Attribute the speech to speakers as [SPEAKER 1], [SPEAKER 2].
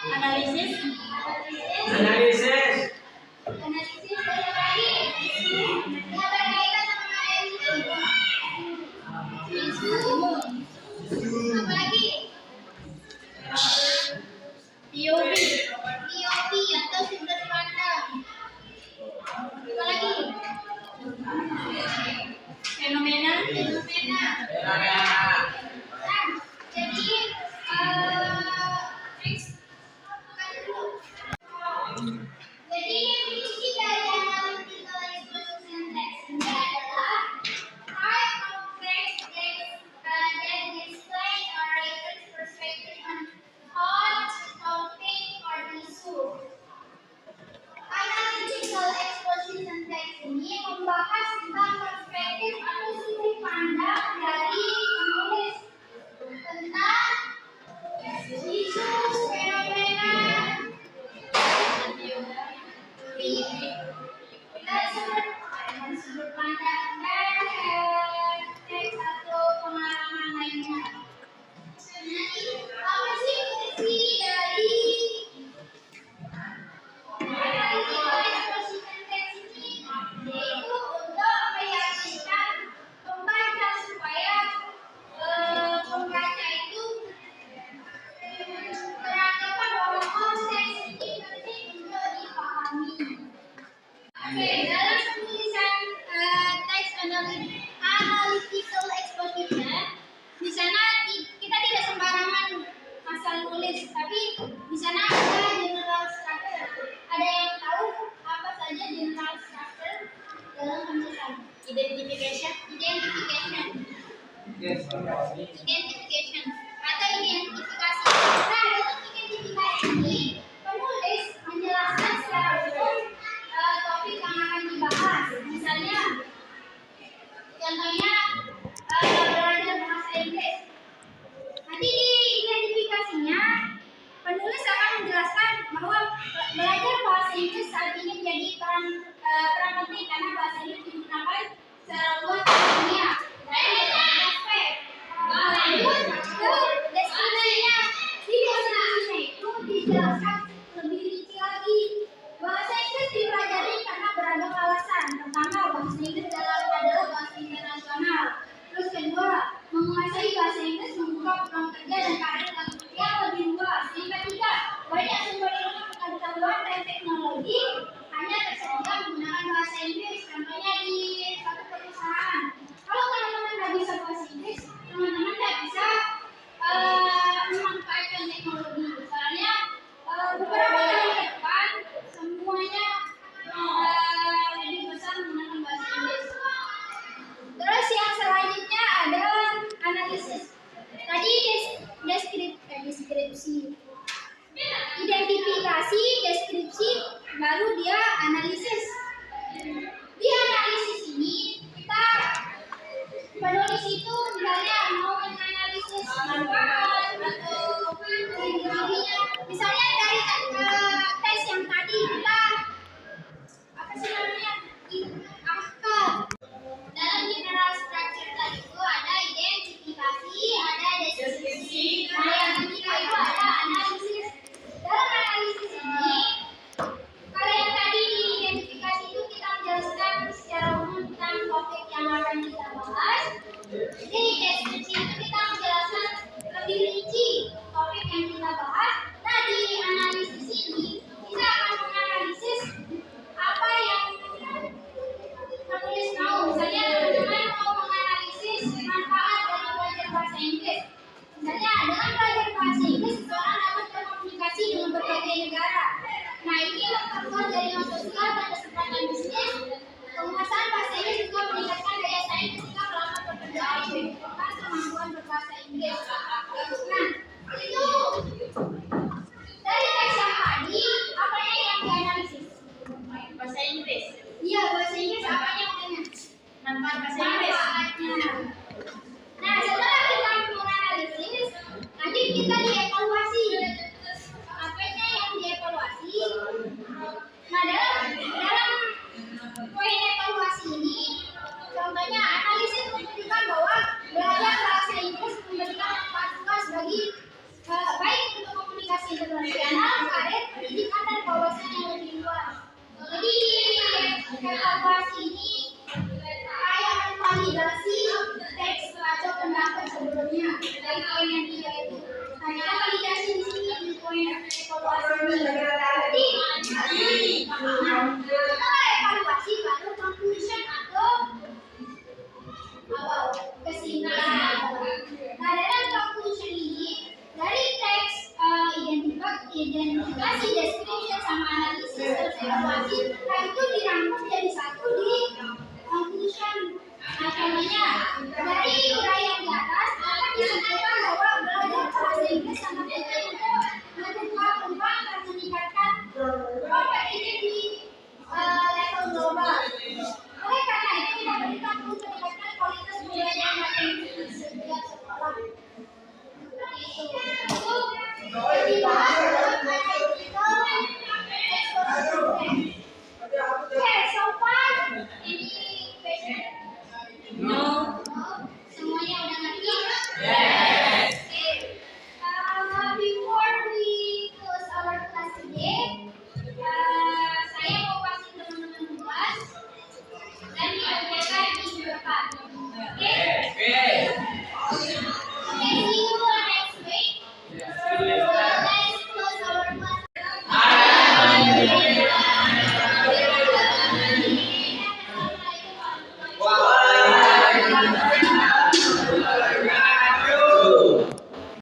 [SPEAKER 1] Analisis.
[SPEAKER 2] Analisis.
[SPEAKER 1] Analisis banyak lagi. Yang berkaitan sama isu. Apa lagi? POV. POV atau sudut pandang. Apa lagi? Fenomena. Fenomena. Nah, jadi jadi definisi dari analytical exposition text ini adalah type of text that display a writer's perspective on thought, topic, or issue. Analytical exposition text ini membahas tentang perspektif atau sudut pandang dari penulis tentang isu, fenomena, dan sudut pandang teks atau pengalaman lainnya. Jadi, apa sih fungsi dari analytical exposition text ini? Yaitu untuk meyakinkan pembaca supaya pembaca itu beranggapan bahwa konteks ini penting untuk dipahami. Oke, dalam penulisan teks analytical exposition, di sana kita tidak sembarangan asal nulis, tapi di sana ada general structure. Ada yang tahu apa saja general structure dalam penulisan? Identification atau identifikasi. Nah, dalam identifikasi ini penulis menjelaskan secara umum topik yang akan dibahas. Misalnya, contohnya belajar bahasa Inggris. Nanti di identifikasinya penulis akan menjelaskan bahwa belajar bahasa Inggris saat ini menjadi peran penting karena bahasa Inggris digunakan secara luas di dunia. Dari aspek lanjut ke deskripsinya. Di deskripsinya itu dijelaskan lebih rinci lagi. Bahasa Inggris dipelajari karena beragam alasan. Pertama, bahasa Inggris adalah bahasa internasional. Terus kedua, menguasai bahasa Inggris membuka peluang kerja dan karir yang lebih luas. Yang ketiga, banyak sumber ilmu pengetahuan dan teknologi hanya tersedia menggunakan bahasa Inggris. Contohnya di suatu perusahaan. Kalau teman-teman nggak bisa bahasa Inggris, teman-teman nggak bisa memanfaatkan teknologi. Soalnya beberapa kali ke depan semuanya lebih besar menggunakan bahasa Inggris. Terus yang selanjutnya ada analisis. Tadi deskripsi, identifikasi, deskripsi, baru dia analisis. Di analisis ini kita penulis itu misalnya mau menganalisis manfaat atau ciri-cirinya. Misalnya dari tes yang tadi kita apa sih namanya? Dalam general structure tadi itu ada identifikasi, ada deskripsi, nah yang ketiga itu ada analisis. Dalam analisis ini, kalau yang tadi di identifikasi itu kita menjelaskan secara umum tentang topik yang akan kita bahas. Di deskripsi itu kita menjelaskan lebih rinci topik yang kita bahas. Nah di analisis ini kita akan menganalisis apa yang penulis mau. Misalnya teman-teman mau menganalisis manfaat dari belajar bahasa Inggris. Misalnya dengan belajar bahasa Inggris seseorang dapat berkomunikasi dengan berbagai negara. Nah ini memperkuat jaringan sosial dan kesempatan bisnis. Penguasaan bahasa Inggris juga meningkatkan daya saing ketika melamar pekerjaan yang membutuhkan kemampuan berbahasa Inggris. Nah itu dari teks yang tadi apanya yang dianalisis? Bahasa Inggris. Iya, bahasa Inggris apanya makanya? Manfaat bahasa Inggris. Nah, setelah kita menganalisis, nanti kita dievaluasi. Apanya yang dievaluasi? Nah, dalam poin evaluasi ini, contoh internasional, karir, pendidikan, dan wawasan yang lebih luas. Jadi evaluasi ini kayak validasi teks atau pendapat sebelumnya. Dari poin yang 3 itu. Hanya validasi di sini di poin evaluasi ini. Jadi setelah evaluasi baru conclusion atau kesimpulan. Nah, dalam conclusion ini dari teks identifikasi, description, sama analisis terus evaluasi, nah itu dirangkum jadi satu di conclusion. Nah, contohnya